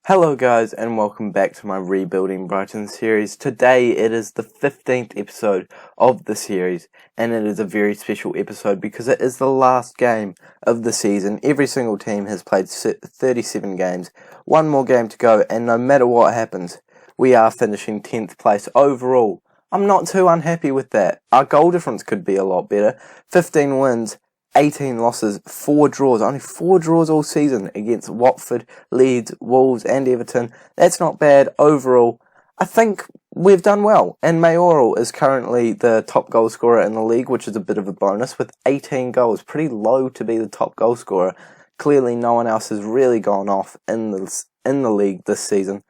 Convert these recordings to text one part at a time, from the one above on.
Hello guys and welcome back to my Rebuilding Brighton series. Today it is the 15th episode of the series and it is a very special episode because it is the last game of the season. Every single team has played 37 games, one more game to go, and no matter what happens, we are finishing 10th place overall. I'm not too unhappy with that. Our goal difference could be a lot better. 15 wins, 18 losses, 4 draws. Only 4 draws all season against Watford, Leeds, Wolves and Everton. That's not bad overall. I think we've done well. And Mayoral is currently the top goal scorer in the league, which is a bit of a bonus, with 18 goals. Pretty low to be the top goal scorer. Clearly no one else has really gone off in the league this season.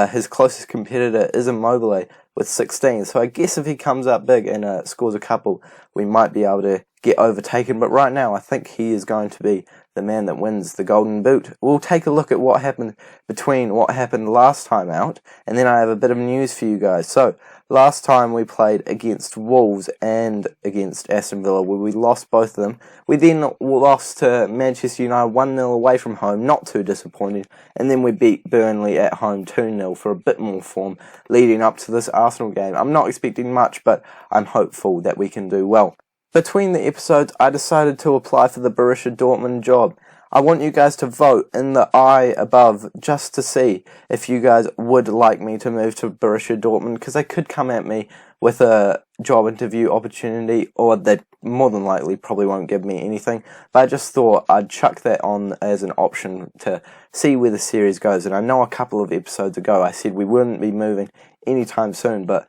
His closest competitor is Immobile with 16. So I guess if he comes up big and scores a couple, we might be able to get overtaken. But right now, I think he is going to be the man that wins the Golden Boot. We'll take a look at what happened between what happened last time out, and then I have a bit of news for you guys. So, last time we played against Wolves and against Aston Villa, where we lost both of them. We then lost to Manchester United 1-0 away from home, not too disappointing, and then we beat Burnley at home 2-0 for a bit more form leading up to this Arsenal game. I'm not expecting much, but I'm hopeful that we can do well. Between the episodes, I decided to apply for the Borussia Dortmund job. I want you guys to vote in the eye above just to see if you guys would like me to move to Borussia Dortmund, because they could come at me with a job interview opportunity, or they more than likely probably won't give me anything. But I just thought I'd chuck that on as an option to see where the series goes. And I know a couple of episodes ago I said we wouldn't be moving anytime soon, but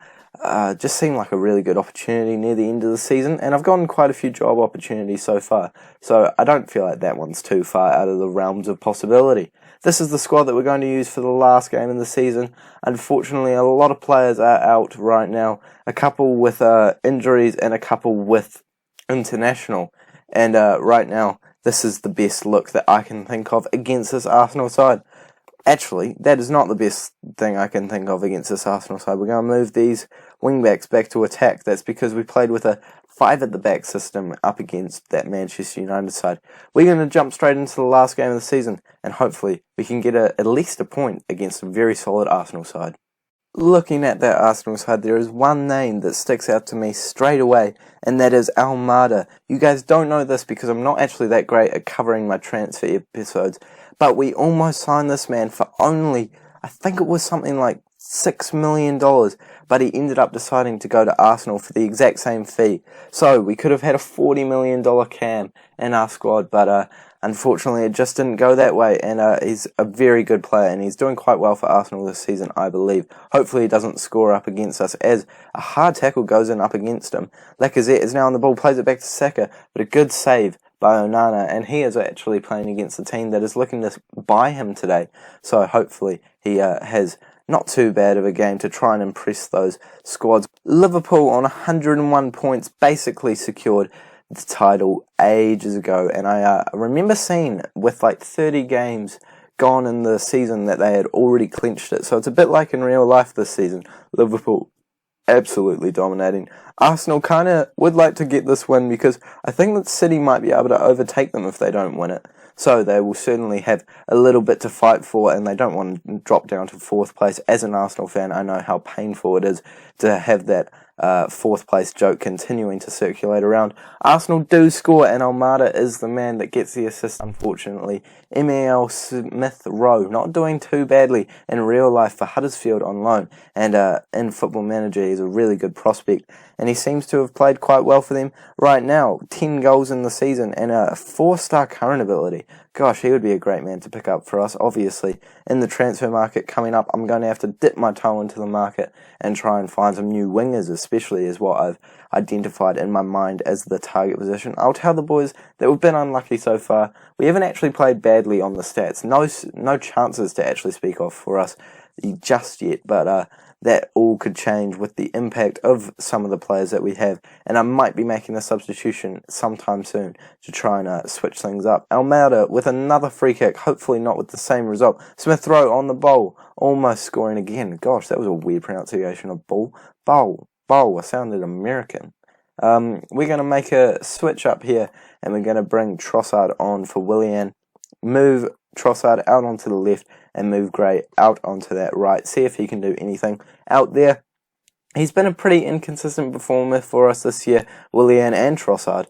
just seemed like a really good opportunity near the end of the season, and I've gotten quite a few job opportunities so far, so I don't feel like that one's too far out of the realms of possibility. This is the squad that we're going to use for the last game of the season. Unfortunately, a lot of players are out right now, a couple with injuries and a couple with international, and right now this is the best look that I can think of against this Arsenal side. Actually, that is not the best thing I can think of against this Arsenal side. We're going to move these wing-backs back to attack. That's because we played with a 5-at-the-back system up against that Manchester United side. We're going to jump straight into the last game of the season, and hopefully we can get at least a point against a very solid Arsenal side. Looking at that Arsenal side, there is one name that sticks out to me straight away, and that is Almada. You guys don't know this because I'm not actually that great at covering my transfer episodes, but we almost signed this man for only, I think it was something like $6 million, but he ended up deciding to go to Arsenal for the exact same fee. So we could have had a $40 million cam in our squad, but unfortunately it just didn't go that way, and he's a very good player, and he's doing quite well for Arsenal this season, I believe. Hopefully he doesn't score up against us, as a hard tackle goes in up against him. Lacazette is now on the ball, plays it back to Saka, but a good save by Onana, and he is actually playing against a team that is looking to buy him today, so hopefully he has not too bad of a game to try and impress those squads. Liverpool on 101 points basically secured the title ages ago, and I remember seeing with like 30 games gone in the season that they had already clinched it, so it's a bit like in real life this season. Liverpool absolutely dominating. Arsenal kind of would like to get this win because I think that City might be able to overtake them if they don't win it. So they will certainly have a little bit to fight for, and they don't want to drop down to 4th place. As an Arsenal fan, I know how painful it is to have that 4th place joke continuing to circulate around. Arsenal do score, and Almada is the man that gets the assist, unfortunately. Emil Smith-Rowe, not doing too badly in real life for Huddersfield on loan, and in Football Manager he's a really good prospect, and he seems to have played quite well for them right now. 10 goals in the season and a 4-star current ability. Gosh, he would be a great man to pick up for us. Obviously, in the transfer market coming up, I'm going to have to dip my toe into the market and try and find some new wingers, especially as what I've identified in my mind as the target position. I'll tell the boys that we've been unlucky so far. We haven't actually played badly on the stats. No chances to actually speak of for us just yet, but that all could change with the impact of some of the players that we have, and I might be making a substitution sometime soon to try and switch things up. Almada with another free kick, hopefully not with the same result. Smith-Rowe on the bowl, almost scoring again. Gosh, that was a weird pronunciation of ball. Bowl. I sounded American. We're going to make a switch up here, and we're going to bring Trossard on for Willian. Move Trossard out onto the left and move Gray out onto that right. See if he can do anything out there. He's been a pretty inconsistent performer for us this year, Willian and Trossard.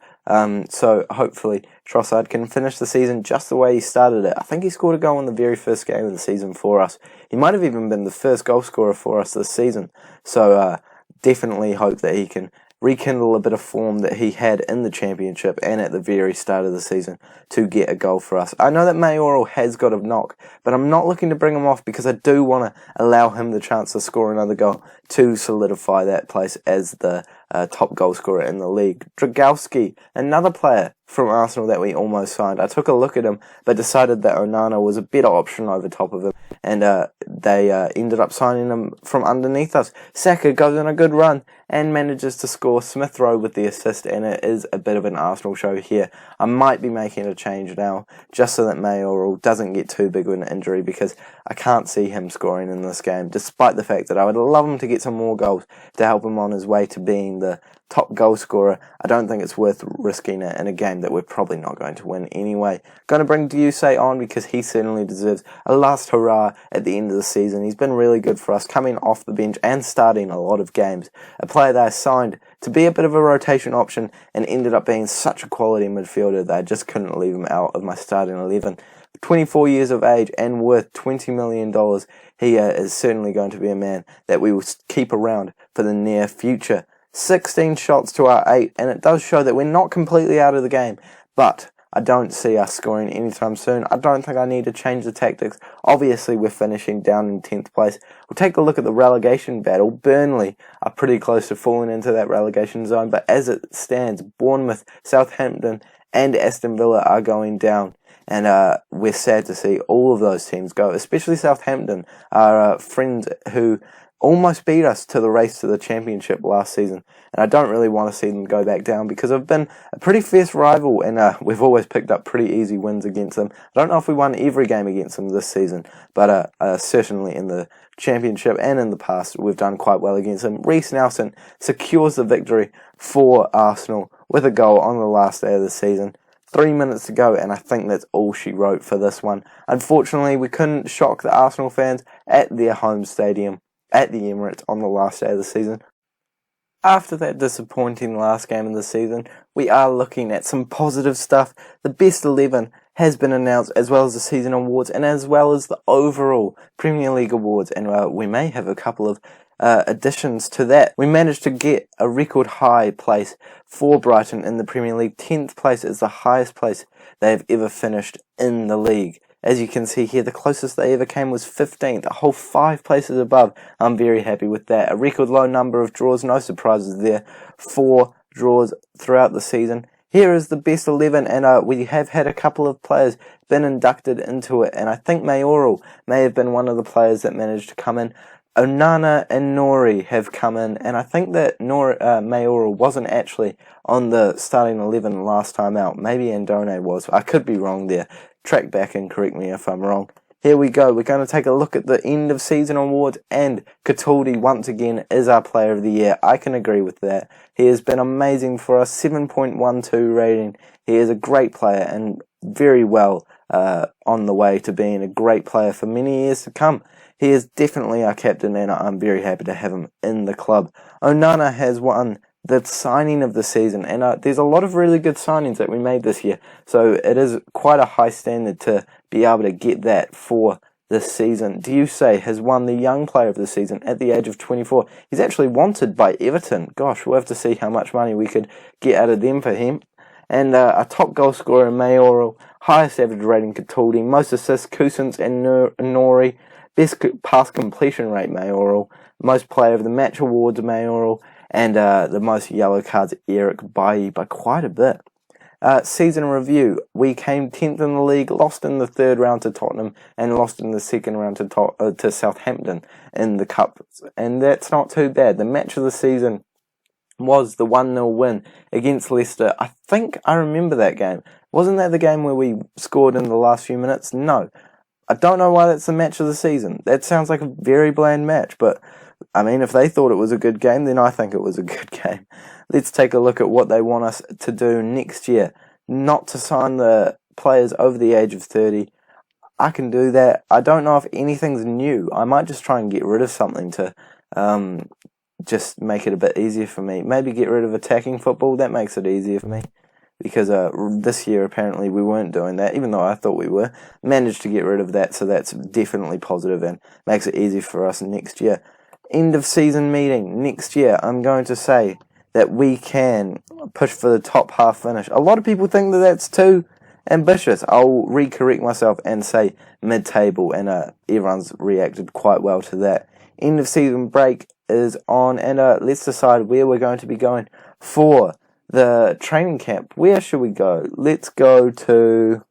So hopefully Trossard can finish the season just the way he started it. I think he scored a goal in the very first game of the season for us. He might have even been the first goal scorer for us this season. So definitely hope that he can rekindle a bit of form that he had in the championship and at the very start of the season to get a goal for us. I know that Mayoral has got a knock, but I'm not looking to bring him off because I do want to allow him the chance to score another goal to solidify that place as the top goal scorer in the league. Dragowski, another player from Arsenal that we almost signed. I took a look at him, but decided that Onana was a better option over top of him, and they ended up signing him from underneath us. Saka goes on a good run and manages to score. Smith Rowe with the assist, and it is a bit of an Arsenal show here. I might be making a change now, just so that Mayoral doesn't get too big of an injury, because I can't see him scoring in this game, despite the fact that I would love him to get some more goals to help him on his way to being the top goal scorer. I don't think it's worth risking it in a game that we're probably not going to win anyway. Going to bring Diuse on because he certainly deserves a last hurrah at the end of the season. He's been really good for us, coming off the bench and starting a lot of games. A player that I signed to be a bit of a rotation option and ended up being such a quality midfielder that I just couldn't leave him out of my starting 11. 24 years of age and worth $20 million, he is certainly going to be a man that we will keep around for the near future. 16 shots to our 8, and it does show that we're not completely out of the game, but I don't see us scoring anytime soon. I don't think I need to change the tactics. Obviously, we're finishing down in 10th place. We'll take a look at the relegation battle. Burnley are pretty close to falling into that relegation zone, but as it stands, Bournemouth, Southampton, and Aston Villa are going down. And we're sad to see all of those teams go, especially Southampton, our friends who almost beat us to the race to the championship last season. And I don't really want to see them go back down because I've been a pretty fierce rival, and we've always picked up pretty easy wins against them. I don't know if we won every game against them this season, but certainly in the championship and in the past we've done quite well against them. Reece Nelson secures the victory for Arsenal with a goal on the last day of the season. 3 minutes to go, and I think that's all she wrote for this one. Unfortunately, we couldn't shock the Arsenal fans at their home stadium at the Emirates on the last day of the season. After that disappointing last game of the season, we are looking at some positive stuff. The best 11 has been announced, as well as the season awards, and as well as the overall Premier League awards, and we may have a couple of additions to that. We managed to get a record high place for Brighton in the Premier League. 10th place is the highest place they have ever finished in the league. As you can see here, the closest they ever came was 15th, a whole 5 places above. I'm very happy with that. A record low number of draws, no surprises there. 4 draws throughout the season. Here is the best 11, and we have had a couple of players been inducted into it, and I think Mayoral may have been one of the players that managed to come in. Onana and Nori have come in, and I think that Mayoral wasn't actually on the starting 11 last time out. Maybe Andone was. I could be wrong there. Track back and correct me if I'm wrong. Here we go. We're going to take a look at the end of season awards, and Cataldi once again is our player of the year. I can agree with that. He has been amazing for us. 7.12 rating. He is a great player and very well on the way to being a great player for many years to come. He is definitely our captain, and I'm very happy to have him in the club. Onana has won the signing of the season, and there's a lot of really good signings that we made this year, so it is quite a high standard to be able to get that for this season. Diuse has won the young player of the season at the age of 24. He's actually wanted by Everton. Gosh, we'll have to see how much money we could get out of them for him. And a top goal scorer, Mayoral, highest average rating, Cataldi, most assists, Cousins and Nori, best pass completion rate, Mayoral, most player of the match awards, Mayoral, and the most yellow cards, Eric Bailly, by quite a bit. Season review, we came 10th in the league, lost in the third round to Tottenham, and lost in the second round to Southampton in the Cup, and that's not too bad. The match of the season was the 1-0 win against Leicester. I think I remember that game. Wasn't that the game where we scored in the last few minutes? No. I don't know why that's the match of the season. That sounds like a very bland match, but I mean, if they thought it was a good game, then I think it was a good game. Let's take a look at what they want us to do next year. Not to sign the players over the age of 30. I can do that. I don't know if anything's new. I might just try and get rid of something to just make it a bit easier for me. Maybe get rid of attacking football. That makes it easier for me. Because this year apparently we weren't doing that, even though I thought we were. Managed to get rid of that, so that's definitely positive and makes it easy for us next year. End of season meeting next year, I'm going to say that we can push for the top half finish. A lot of people think that that's too ambitious. I'll recorrect myself and say mid-table, and everyone's reacted quite well to that. End of season break is on, and let's decide where we're going to be going for the training camp. Where should we go? Let's go to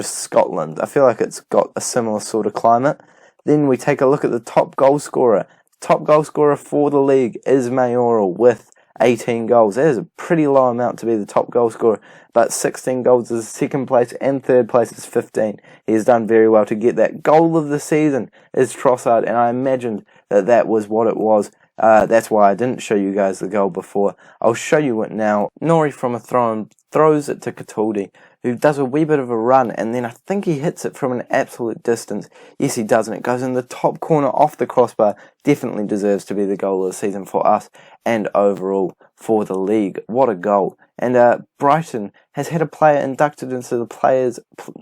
Scotland. I feel like it's got a similar sort of climate. Then we take a look at the top goal scorer. Top goal scorer for the league is Mayoral with 18 goals. That is a pretty low amount to be the top goal scorer, but 16 goals is second place and third place is 15. He has done very well to get that. Goal of the season is Trossard, and I imagined that was what it was. That's why I didn't show you guys the goal before. I'll show you it now. Nori from a throw throws it to Cataldi, who does a wee bit of a run, and then I think he hits it from an absolute distance. Yes, he does, and it goes in the top corner off the crossbar. Definitely deserves to be the goal of the season for us and overall for the league. What a goal. And Brighton has had a player inducted into the Players'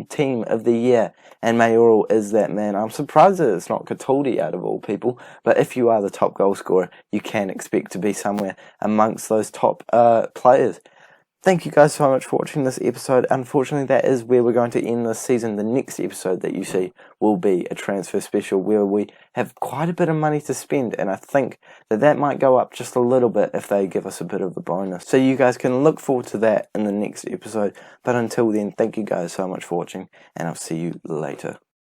Team of the Year, and Mayoral is that man. I'm surprised that it's not Cataldi out of all people, but if you are the top goal scorer, you can expect to be somewhere amongst those top players. Thank you guys so much for watching this episode. Unfortunately, that is where we're going to end this season. The next episode that you see will be a transfer special where we have quite a bit of money to spend, and I think that might go up just a little bit if they give us a bit of a bonus. So you guys can look forward to that in the next episode. But until then, thank you guys so much for watching, and I'll see you later.